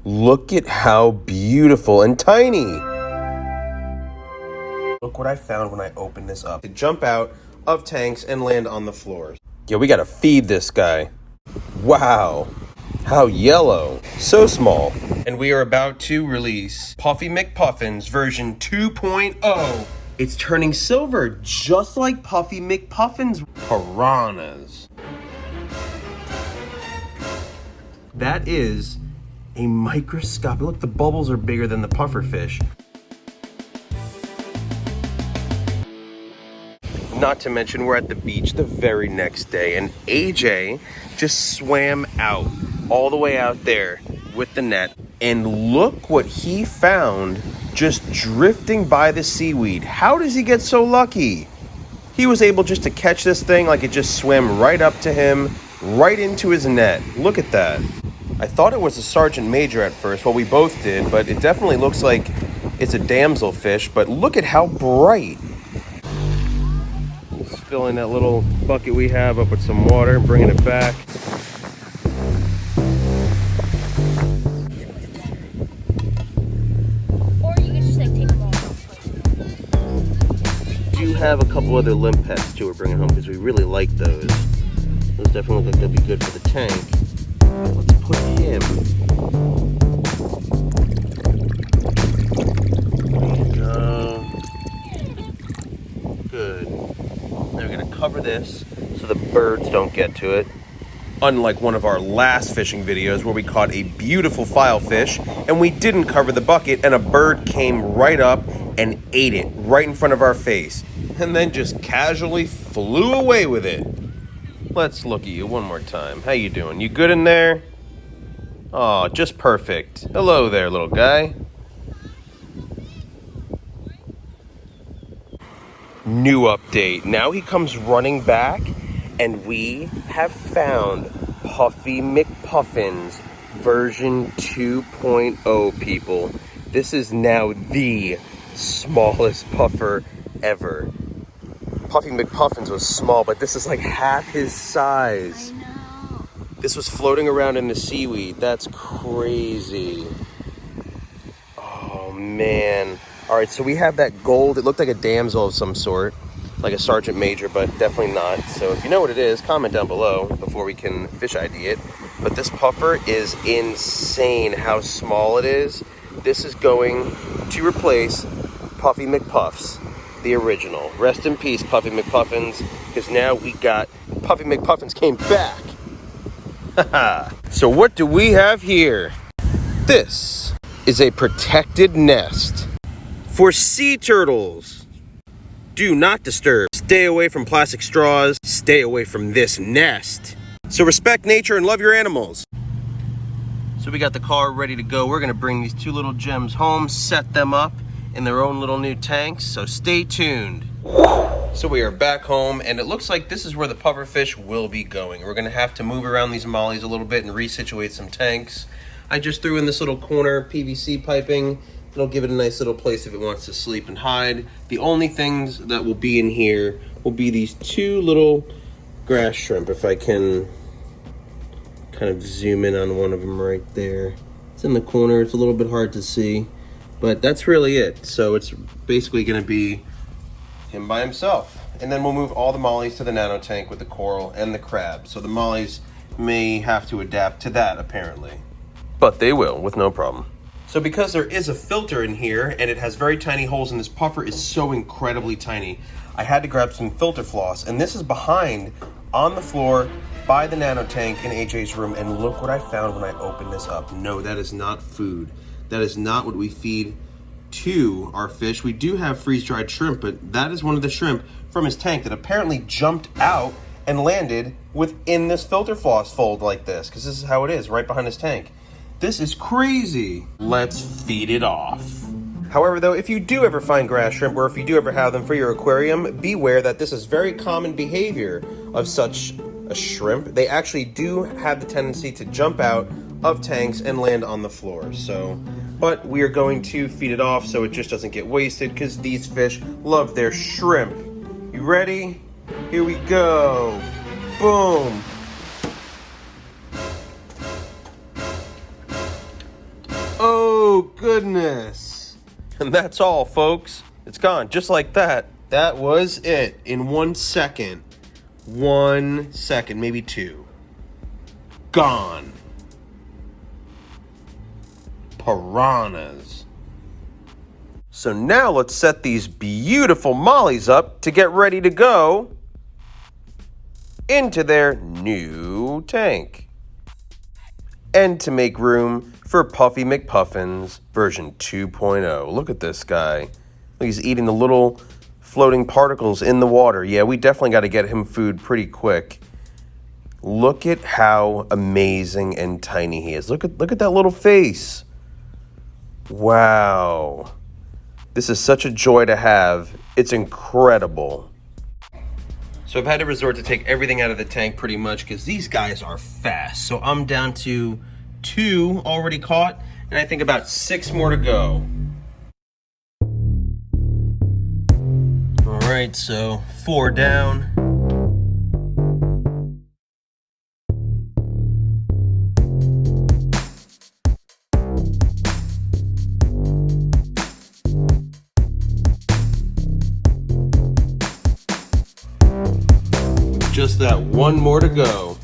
Look at how beautiful and tiny. Look what I found when I opened this up. To jump out of tanks and land on the floors. Yeah, we gotta feed this guy. Wow, how yellow. So small. And we are about to release Puffy McPuffins version 2.0. It's turning silver, just like Puffy McPuffin's piranhas. That is a microscopic. Look, the bubbles are bigger than the puffer fish. Not to mention, we're at the beach the very next day, and AJ just swam out, all the way out there with the net. And look what he found just drifting by the seaweed. How does he get so lucky? He was able just to catch this thing like it just swam right up to him, right into his net. Look at that. I thought it was a sergeant major at first. Well, we both did, but it definitely looks like it's a damselfish. But look at how bright. Just filling that little bucket we have up with some water and bringing it back. Or you can just like take them all off. We do have a couple other limpets too we're bringing home because we really like those. Those definitely look like they'll be good for the tank. Let's put him. There you go. Good. Now we're gonna cover this so the birds don't get to it. Unlike one of our last fishing videos where we caught a beautiful filefish and we didn't cover the bucket and a bird came right up and ate it right in front of our face and then just casually flew away with it. Let's look at you one more time. How you doing? You good in there? Oh, just perfect. Hello there, little guy. New update. Now he comes running back, and we have found Puffy McPuffins version 2.0, people. This is now the smallest puffer ever. Puffy McPuffins was small, but this is like half his size. I know. This was floating around in the seaweed. That's crazy. Oh, man. All right, so we have that gold. It looked like a damsel of some sort, like a sergeant major, but definitely not. So if you know what it is, comment down below before we can fish ID it. But this puffer is insane how small it is. This is going to replace Puffy McPuffs, the original. Rest in peace, Puffy McPuffins, because now we got Puffy McPuffins came back. So what do we have here? This is a protected nest for sea turtles. Do not disturb. Stay away from plastic straws. Stay away from this nest. So respect nature and love your animals. So we got the car ready to go. We're gonna bring these two little gems home, set them up in their own little new tanks, so stay tuned. So we are back home, and it looks like this is where the pufferfish will be going. We're gonna have to move around these mollies a little bit and resituate some tanks. I just threw in this little corner PVC piping. It'll give it a nice little place if it wants to sleep and hide. The only things that will be in here will be these two little grass shrimp, if I can kind of zoom in on one of them right there. It's in the corner, it's a little bit hard to see. But that's really it. So it's basically gonna be him by himself. And then we'll move all the mollies to the nano tank with the coral and the crab. So the mollies may have to adapt to that apparently. But they will, with no problem. So because there is a filter in here and it has very tiny holes and this puffer is so incredibly tiny, I had to grab some filter floss. And this is behind on the floor by the nano tank in AJ's room. And look what I found when I opened this up. No, that is not food. That is not what we feed to our fish. We do have freeze-dried shrimp, but that is one of the shrimp from his tank that apparently jumped out and landed within this filter floss fold like this, because this is how it is, right behind his tank. This is crazy. Let's feed it off. However, though, if you do ever find grass shrimp, or if you do ever have them for your aquarium, beware that this is very common behavior of such a shrimp. They actually do have the tendency to jump out of tanks and land on the floor. So, but we are going to feed it off so it just doesn't get wasted, because these fish love their shrimp. You ready? Here we go. Boom. Oh, goodness. And that's all, folks. It's gone, just like that. That was it, in 1 second. 1 second, maybe 2. Gone. Piranhas. So now let's set these beautiful mollies up to get ready to go into their new tank. And to make room for Puffy McPuffins version 2.0. Look at this guy. He's eating the little floating particles in the water. Yeah, we definitely got to get him food pretty quick. Look at how amazing and tiny he is. Look at that little face. Wow. This is such a joy to have. It's incredible. So I've had to resort to take everything out of the tank pretty much because these guys are fast. So I'm down to 2 already caught, and I think about 6 more to go. All right, so 4 down. Just that 1 more to go.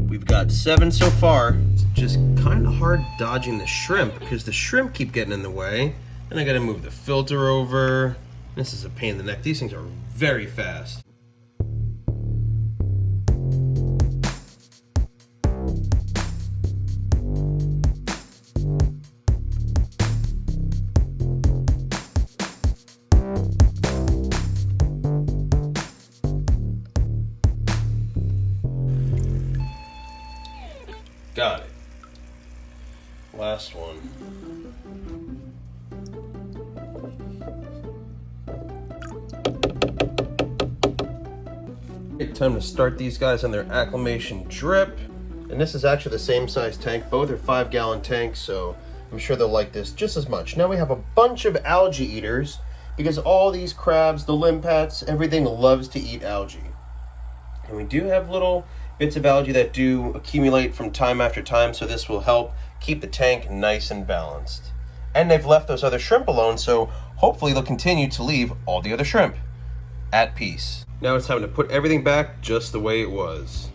We've got 7 so far. It's just kind of hard dodging the shrimp because the shrimp keep getting in the way. And I gotta move the filter over. This is a pain in the neck. These things are very fast. Got it. Last one. Time to start these guys on their acclimation drip. And this is actually the same size tank. Both are 5-gallon tanks, so I'm sure they'll like this just as much. Now we have a bunch of algae eaters because all these crabs, the limpets, everything loves to eat algae. And we do have little bits of algae that do accumulate from time after time, so this will help keep the tank nice and balanced. And they've left those other shrimp alone, so hopefully they'll continue to leave all the other shrimp at peace. Now it's time to put everything back just the way it was.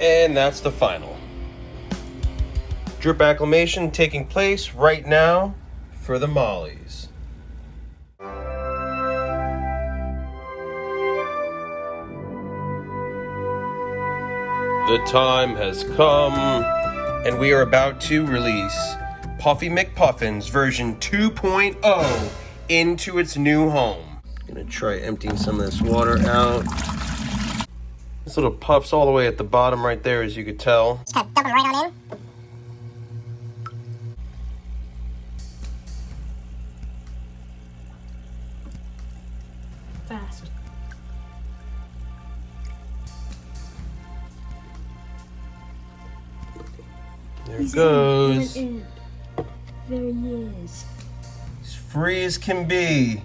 And that's the final. Drip acclimation taking place right now for the mollies. The time has come, and we are about to release Puffy McPuffins version 2.0 into its new home. Gonna try emptying some of this water out. This little puff's all the way at the bottom right there, as you could tell. Just kind of dump them right on in. Fast. There it goes. There he is. As free as can be.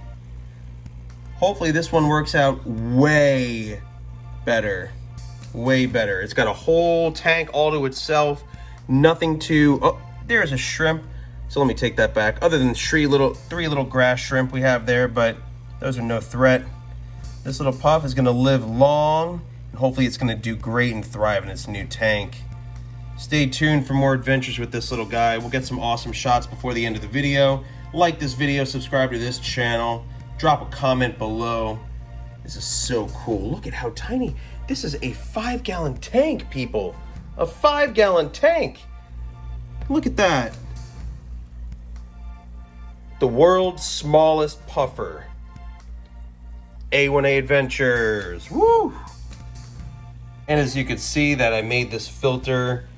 Hopefully this one works out way better. Way better. It's got a whole tank all to itself. Nothing to... Oh, there's a shrimp. So let me take that back. Other than three little grass shrimp we have there, but those are no threat. This little puff is going to live long, and hopefully it's going to do great and thrive in its new tank. Stay tuned for more adventures with this little guy. We'll get some awesome shots before the end of the video. Like this video, subscribe to this channel, drop a comment below. This is so cool. Look at how tiny. This is a 5-gallon tank, people. A 5-gallon tank. Look at that. The world's smallest puffer. A1A Adventures. Woo! And as you can see that I made this filter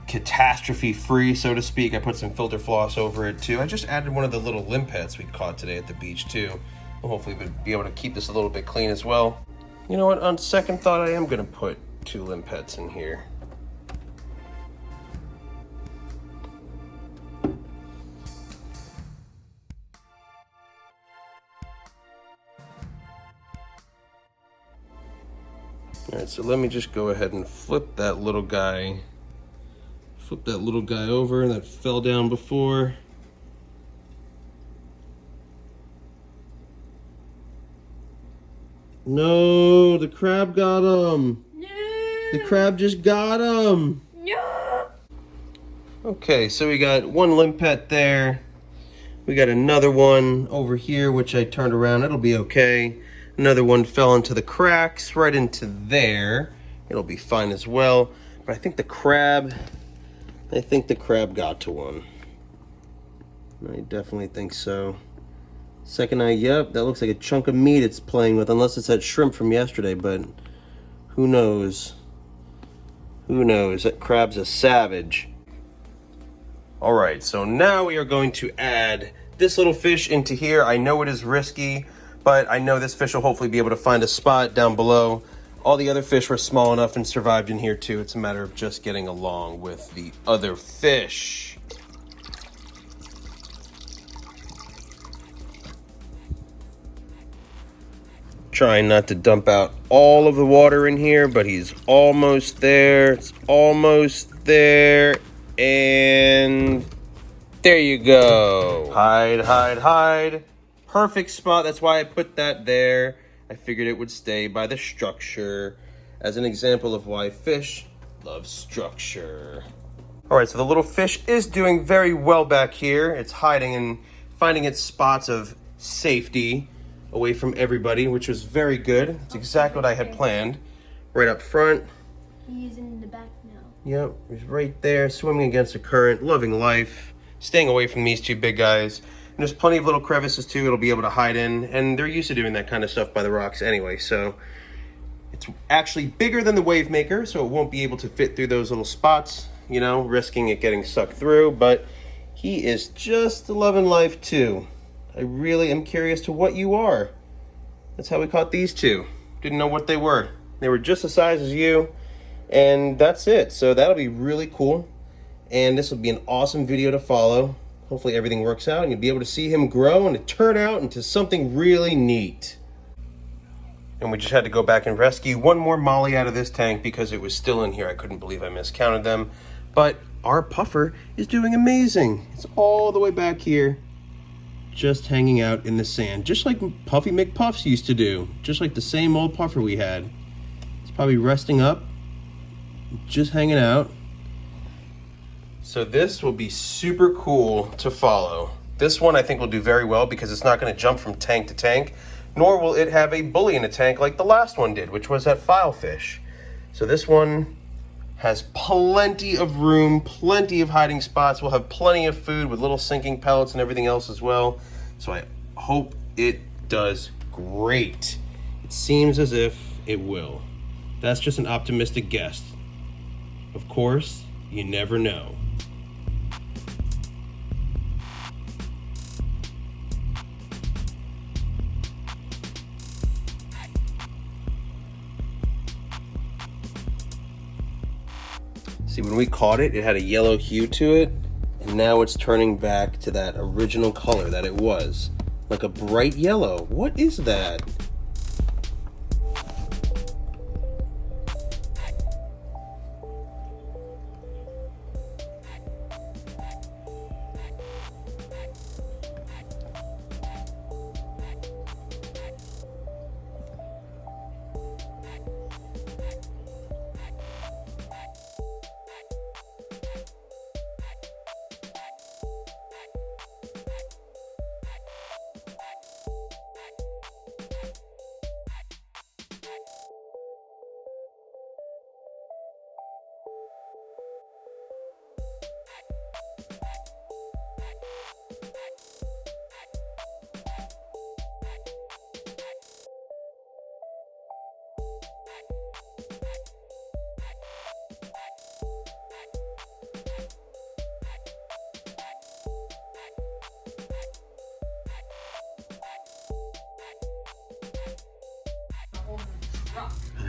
catastrophe free, so to speak. I put some filter floss over it too. I just added one of the little limpets we caught today at the beach too. We'll hopefully be able to keep this a little bit clean as well. You know what, on second thought, I am gonna put 2 limpets in here. All right, so let me just go ahead and flip that little guy over that fell down before. No, the crab got him. No. The crab just got him. No. Okay, so we got one limpet there. We got another one over here, which I turned around. It'll be okay. Another one fell into the cracks, right into there. It'll be fine as well. But I think the crab got to one. I definitely think so. Second eye, yep, that looks like a chunk of meat it's playing with, unless it's that shrimp from yesterday, but who knows? Who knows? That crab's a savage. All right, so now we are going to add this little fish into here. I know it is risky, but I know this fish will hopefully be able to find a spot down below. All the other fish were small enough and survived in here too. It's a matter of just getting along with the other fish. Trying not to dump out all of the water in here, but he's almost there. It's almost there. And there you go. Hide, hide, hide. Perfect spot. That's why I put that there. I figured it would stay by the structure as an example of why fish love structure. All right, so the little fish is doing very well back here. It's hiding and finding its spots of safety away from everybody, which was very good. It's exactly what I had planned. Right up front. He's in the back now. Yep, he's right there, swimming against the current, loving life, staying away from these two big guys. And there's plenty of little crevices too it'll be able to hide in, and they're used to doing that kind of stuff by the rocks anyway, so it's actually bigger than the wave maker, so it won't be able to fit through those little spots, you know, risking it getting sucked through, but he is just loving life too. I really am curious to what you are. That's how we caught these two. Didn't know what they were. They were just the size as you, and that's it. So that'll be really cool, and this will be an awesome video to follow. Hopefully everything works out and you'll be able to see him grow and turn out into something really neat. And we just had to go back and rescue one more molly out of this tank because it was still in here. I couldn't believe I miscounted them. But our puffer is doing amazing. It's all the way back here, just hanging out in the sand, just like Puffy McPuffs used to do, just like the same old puffer we had. It's probably resting up, just hanging out. So this will be super cool to follow. This one I think will do very well because it's not going to jump from tank to tank, nor will it have a bully in a tank like the last one did, which was that filefish. So this one has plenty of room, plenty of hiding spots. We'll have plenty of food with little sinking pellets and everything else as well. So I hope it does great. It seems as if it will. That's just an optimistic guess. Of course, you never know. See, when we caught it, it had a yellow hue to it, and now it's turning back to that original color that it was. Like a bright yellow. What is that?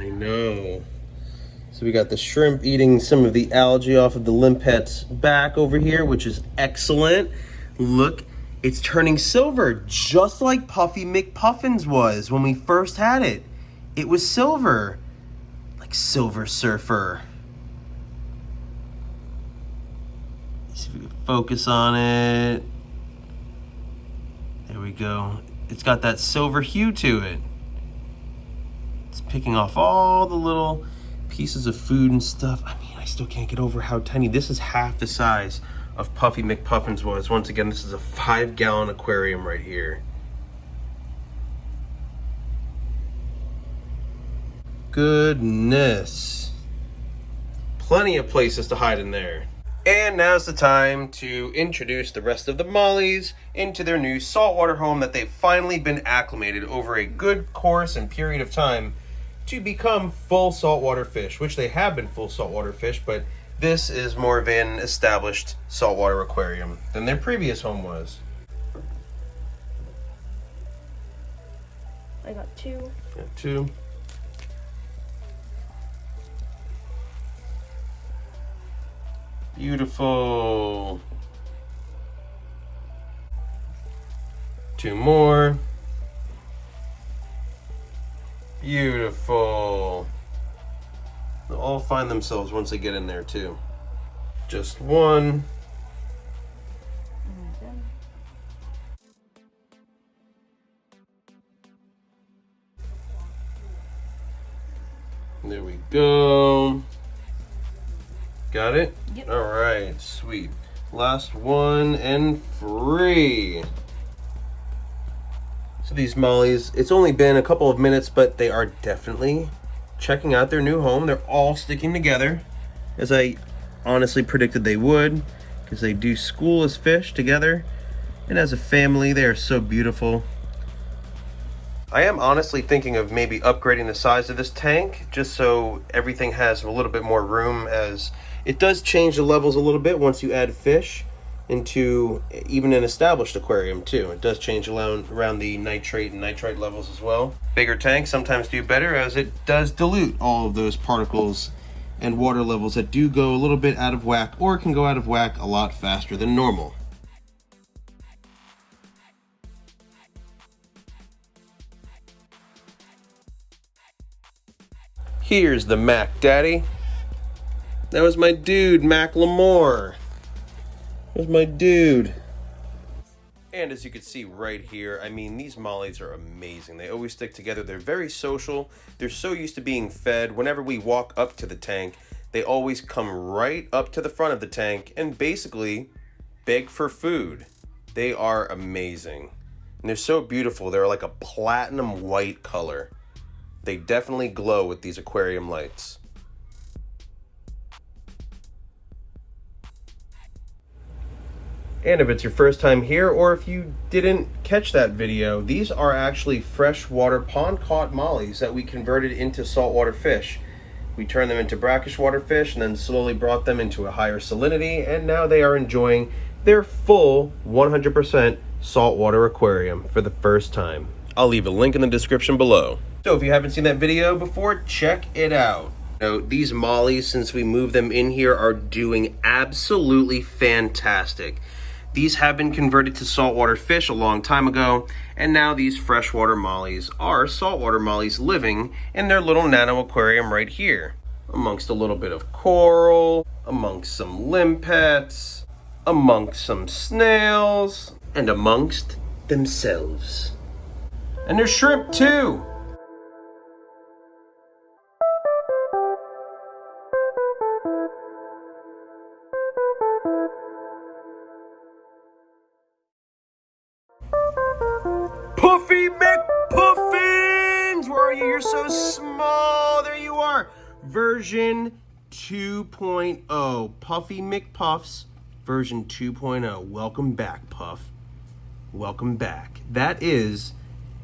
I know. So we got the shrimp eating some of the algae off of the limpet's back over here, which is excellent. Look, it's turning silver, just like Puffy McPuffins was when we first had it. It was silver. black silver surfer. See if we can focus on it. There we go. It's got that silver hue to it. It's picking off all the little pieces of food and stuff. I mean, I still can't get over how tiny. This is half the size of Puffy McPuffin's was. Once again, this is a 5-gallon aquarium right here. Goodness. Plenty of places to hide in there. And now's the time to introduce the rest of the mollies into their new saltwater home that they've finally been acclimated over a good course and period of time to become full saltwater fish, which they have been full saltwater fish, but this is more of an established saltwater aquarium than their previous home was. I got 2. Got 2. Beautiful. 2 more. Beautiful. They'll all find themselves once they get in there too. Just 1. There we go. Got it? Yep. All right, sweet. Last one and free. So these mollies, it's only been a couple of minutes, but they are definitely checking out their new home. They're all sticking together, as I honestly predicted they would, because they do school as fish together, and as a family, they are so beautiful. I am honestly thinking of maybe upgrading the size of this tank, just so everything has a little bit more room, as it does change the levels a little bit once you add fish into even an established aquarium too. It does change around the nitrate and nitrite levels as well. Bigger tanks sometimes do better, as it does dilute all of those particles and water levels that do go a little bit out of whack, or can go out of whack a lot faster than normal. Here's the Mac Daddy. That was my dude, Mac Lamore. That was my dude. And as you can see right here, I mean, these mollies are amazing. They always stick together. They're very social. They're so used to being fed. Whenever we walk up to the tank, they always come right up to the front of the tank and basically beg for food. They are amazing. And they're so beautiful. They're like a platinum white color. They definitely glow with these aquarium lights. And if it's your first time here, or if you didn't catch that video, these are actually freshwater pond-caught mollies that we converted into saltwater fish. We turned them into brackish water fish and then slowly brought them into a higher salinity, and now they are enjoying their full 100% saltwater aquarium for the first time. I'll leave a link in the description below. So if you haven't seen that video before, check it out. Now, these mollies, since we moved them in here, are doing absolutely fantastic. These have been converted to saltwater fish a long time ago, and now these freshwater mollies are saltwater mollies living in their little nano aquarium right here, amongst a little bit of coral, amongst some limpets, amongst some snails, and amongst themselves. And there's shrimp too! Puffy McPuffins! Where are you? You're so small. There you are. Version 2.0. Puffy McPuffs version 2.0. Welcome back, Puff. Welcome back. That is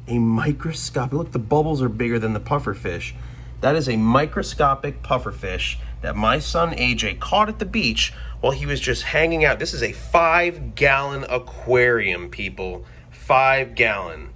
a microscopic, look, the bubbles are bigger than the puffer fish. That is a microscopic puffer fish that my son AJ caught at the beach while he was just hanging out. This is a 5-gallon aquarium, people. 5-gallon.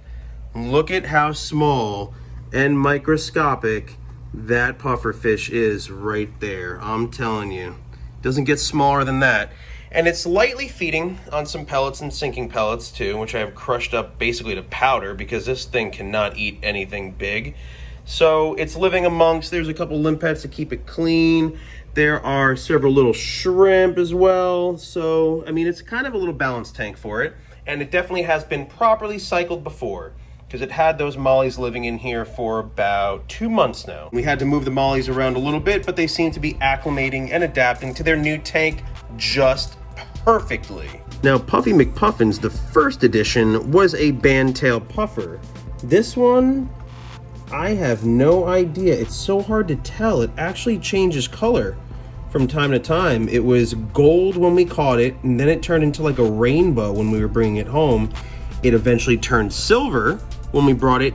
Look at how small and microscopic that puffer fish is right there. I'm telling you. Doesn't get smaller than that. And it's lightly feeding on some pellets and sinking pellets too, which I have crushed up basically to powder because this thing cannot eat anything big. So it's living amongst, there's a couple limpets to keep it clean. There are several little shrimp as well. So, I mean, it's kind of a little balanced tank for it. And it definitely has been properly cycled before, because it had those mollies living in here for about 2 months now. We had to move the mollies around a little bit, but they seem to be acclimating and adapting to their new tank just perfectly. Now, Puffy McPuffins, the first edition, was a bandtail puffer. This one, I have no idea. It's so hard to tell. It actually changes color from time to time. It was gold when we caught it, and then it turned into like a rainbow when we were bringing it home. It eventually turned silver when we brought it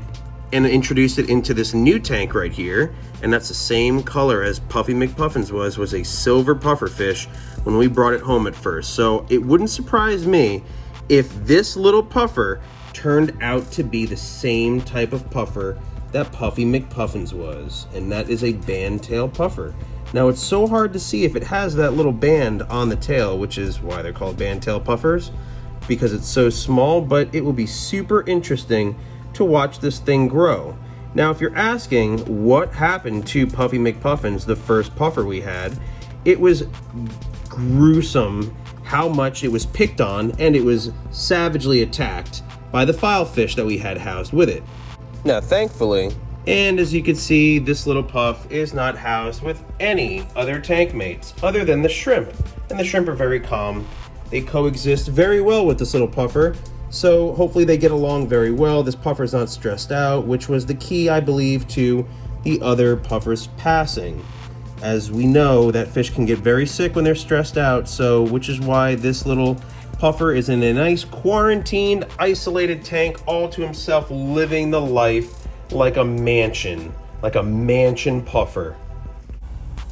and introduced it into this new tank right here. And that's the same color as Puffy McPuffins was a silver puffer fish when we brought it home at first. So it wouldn't surprise me if this little puffer turned out to be the same type of puffer that Puffy McPuffins was, and that is a bandtail puffer. Now, it's so hard to see if it has that little band on the tail, which is why they're called bandtail puffers, because it's so small, but it will be super interesting to watch this thing grow. Now, if you're asking what happened to Puffy McPuffins, the first puffer we had, it was gruesome how much it was picked on, and it was savagely attacked by the filefish that we had housed with it. Now, thankfully, and as you can see, this little puff is not housed with any other tank mates other than the shrimp. And the shrimp are very calm. They coexist very well with this little puffer. So hopefully they get along very well. This puffer is not stressed out, which was the key, I believe, to the other puffers passing. As we know, that fish can get very sick when they're stressed out, so which is why this little puffer is in a nice quarantined, isolated tank all to himself, living the life like a mansion puffer.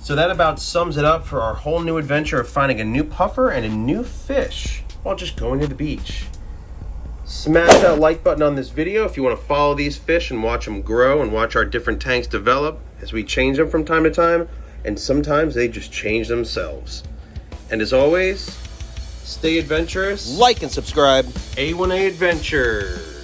So that about sums it up for our whole new adventure of finding a new puffer and a new fish while just going to the beach. Smash that like button on this video if you want to follow these fish and watch them grow and watch our different tanks develop as we change them from time to time, and sometimes they just change themselves. And as always, stay adventurous, like and subscribe. A1A Adventures.